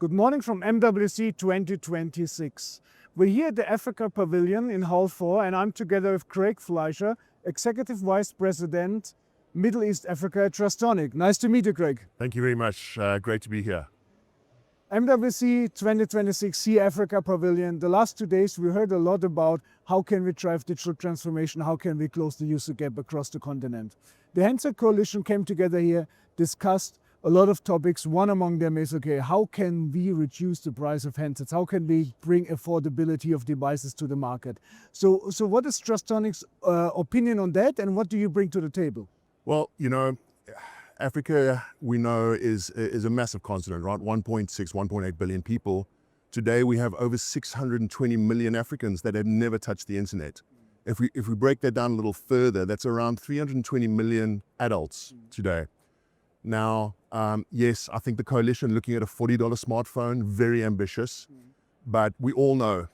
Good morning from MWC 2026. We're here at the Africa Pavilion in Hall 4 and I'm together with Craig Fleischer, Executive Vice President, Middle East Africa at Trustonic. Nice to meet you, Craig. Thank you very much. Great to be here. MWC 2026 here Africa Pavilion. The last 2 days we heard a lot about how can we drive digital transformation, how can we close the user gap across the continent. The Handset Coalition came together here, discussed a lot of topics. One among them is, okay, how can we reduce the price of handsets? How can we bring affordability of devices to the market? So what is Trustonic's opinion on that, and what do you bring to the table? Well, Africa, we know, is a massive continent, right? 1.6, 1.8 billion people. Today, we have over 620 million Africans that have never touched the internet. If we break that down a little further, that's around 320 million adults today. Now, yes, I think the coalition looking at a $40 smartphone, very ambitious, but we all know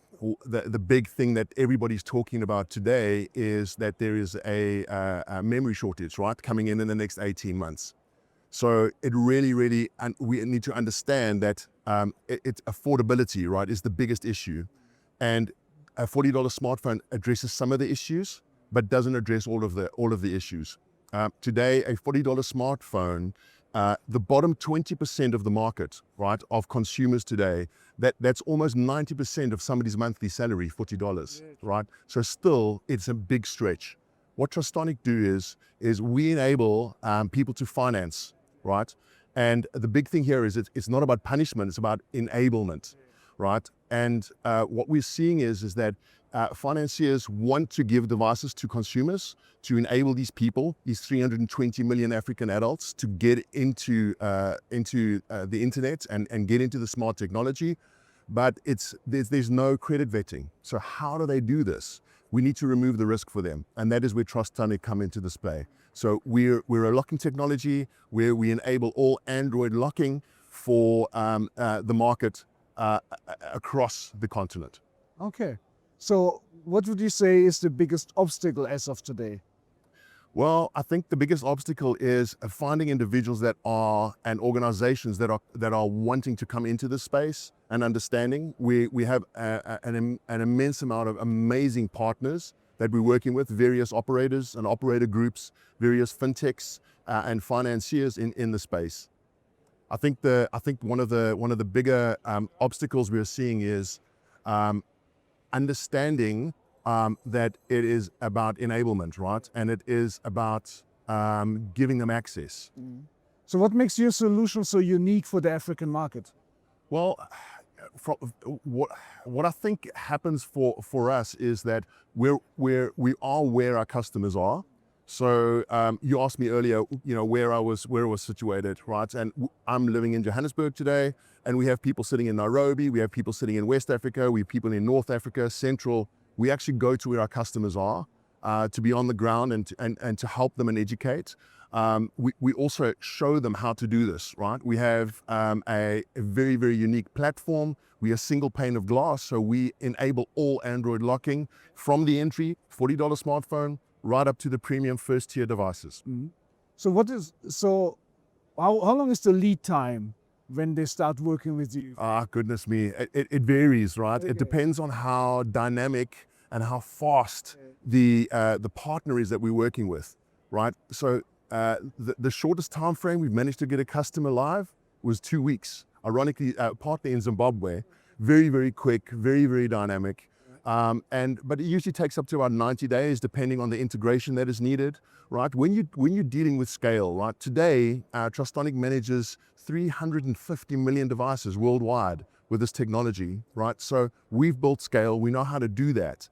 the big thing that everybody's talking about today is that there is a memory shortage, right, coming in the next 18 months. So it really, and we need to understand that it's affordability, right, is the biggest issue. And a $40 smartphone addresses some of the issues, but doesn't address all of the issues. Today, a $40 smartphone, the bottom 20% of the market, right, of consumers today, that's almost 90% of somebody's monthly salary, $40, right? So still, it's a big stretch. What Trustonic do is we enable people to finance, right? And the big thing here is it's not about punishment, it's about enablement, right? And what we're seeing is that financiers want to give devices to consumers to enable these people, these 320 million African adults, to get into the internet and get into the smart technology. But there's no credit vetting. So how do they do this? We need to remove the risk for them. And that is where Trustonic come into display. So we're a locking technology where we enable all Android locking for the market across the continent. Okay. So what would you say is the biggest obstacle as of today? Well, I think the biggest obstacle is finding individuals and organizations that are wanting to come into this space and understanding. We have an immense amount of amazing partners that we're working with, various operators and operator groups, various fintechs and financiers in the space. I think one of the bigger obstacles we're seeing is understanding that it is about enablement, right? And it is about giving them access. So what makes your solution so unique for the African market? Well, what I think happens for us is that we are where our customers are. So you asked me earlier, where I was situated, right? And I'm living in Johannesburg today, and we have people sitting in Nairobi, we have people sitting in West Africa, we have people in North Africa, Central. We actually go to where our customers are to be on the ground and to help them and educate. We also show them how to do this, right? We have a very, very unique platform. We are single pane of glass, so we enable all Android locking from the entry $40 smartphone right up to the premium first-tier devices. So how long is the lead time when they start working with you? Goodness me, it varies, right? Okay. It depends on how dynamic and how fast the partner is that we're working with, right? So the shortest time frame we've managed to get a customer live was 2 weeks. Ironically, partner in Zimbabwe, very, very quick, very, very dynamic. But it usually takes up to about 90 days, depending on the integration that is needed, right? When you're dealing with scale, right? Today, Trustonic manages 350 million devices worldwide with this technology, right? So we've built scale, we know how to do that.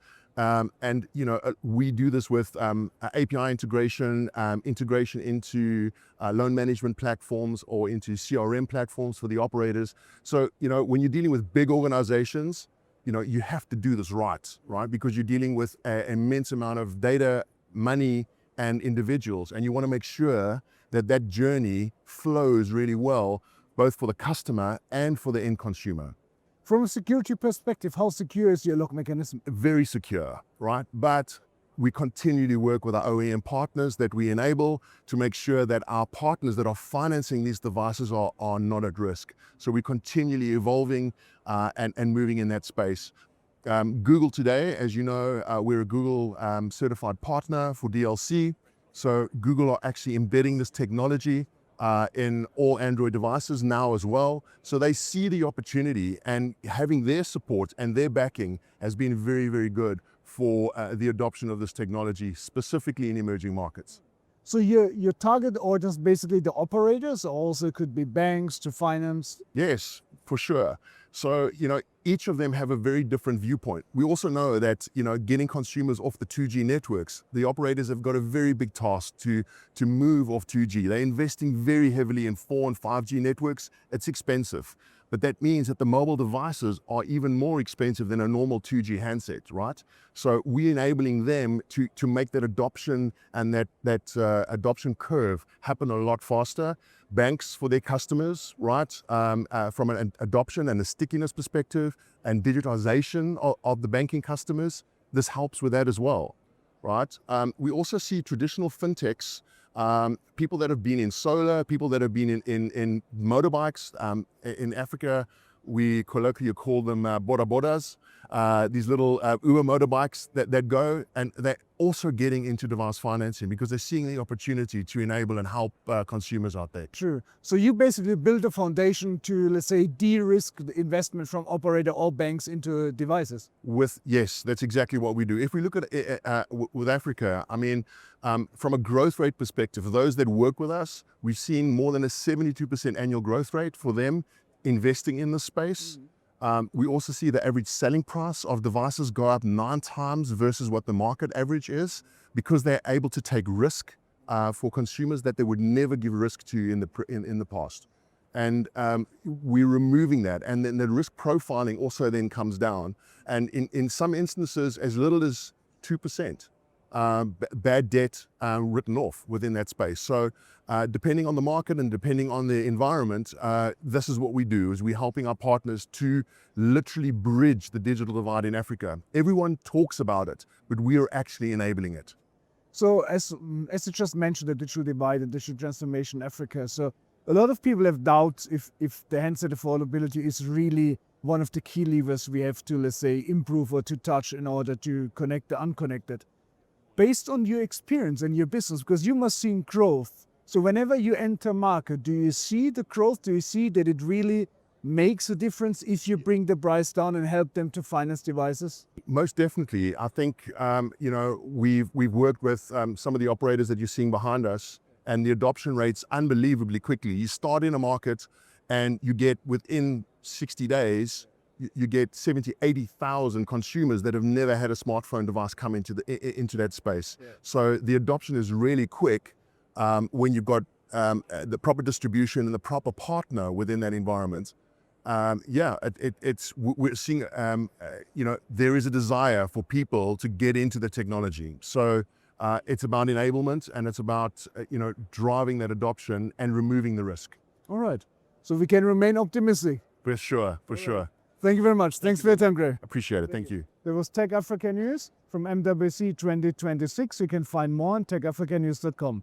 We do this with API integration, integration into loan management platforms or into CRM platforms for the operators. So, when you're dealing with big organizations, you have to do this right? Because you're dealing with an immense amount of data, money, and individuals, and you want to make sure that journey flows really well, both for the customer and for the end consumer. From a security perspective, how secure is your lock mechanism? Very secure, right? But We continue to work with our OEM partners that we enable to make sure that our partners that are financing these devices are not at risk. So we're continually evolving and moving in that space. Google today, as you know, we're a Google certified partner for DLC. So Google are actually embedding this technology in all Android devices now as well. So they see the opportunity, and having their support and their backing has been very, very good for the adoption of this technology, specifically in emerging markets. So your target audience basically the operators, or also could be banks to finance? Yes, for sure. So, each of them have a very different viewpoint. We also know that, getting consumers off the 2G networks, the operators have got a very big task to move off 2G. They're investing very heavily in 4 and 5G networks. It's expensive. But that means that the mobile devices are even more expensive than a normal 2G handset, right? So we're enabling them to make that adoption and that adoption curve happen a lot faster. Banks for their customers, right? From an adoption and a stickiness perspective and digitization of the banking customers, this helps with that as well, right? We also see traditional fintechs, people that have been in solar, people that have been in motorbikes. In Africa, we colloquially call them boda bodas, these little Uber motorbikes that go, and they're also getting into device financing because they're seeing the opportunity to enable and help consumers out there. True. So you basically build a foundation to, let's say, de-risk the investment from operator or banks into devices. Yes, that's exactly what we do. If we look at with Africa, I mean, from a growth rate perspective, for those that work with us, we've seen more than a 72% annual growth rate for them investing in the space. We also see the average selling price of devices go up 9 times versus what the market average is, because they're able to take risk for consumers that they would never give risk to in the past. And we're removing that, and then the risk profiling also then comes down, and in some instances as little as 2% bad debt written off within that space. So depending on the market and depending on the environment, this is what we do, is we're helping our partners to literally bridge the digital divide in Africa. Everyone talks about it, but we are actually enabling it. So as you just mentioned, the digital divide and digital transformation in Africa, so a lot of people have doubts if the handset affordability is really one of the key levers we have to, let's say, improve or to touch in order to connect the unconnected. Based on your experience and your business, because you must see growth. So whenever you enter market, do you see the growth? Do you see that it really makes a difference if you bring the price down and help them to finance devices? Most definitely. I think, we've worked with some of the operators that you're seeing behind us, and the adoption rates unbelievably quickly. You start in a market and you get within 60 days, you get 70, 80,000 consumers that have never had a smartphone device come into that space. Yeah. So the adoption is really quick when you've got the proper distribution and the proper partner within that environment. We're seeing, there is a desire for people to get into the technology. So it's about enablement, and it's about, driving that adoption and removing the risk. All right. So we can remain optimistic. For sure, for sure. Thank you very much. Thanks for your time, Craig. Appreciate it. Thank you. There was TechAfrica News from MWC 2026. You can find more on techafricanews.com.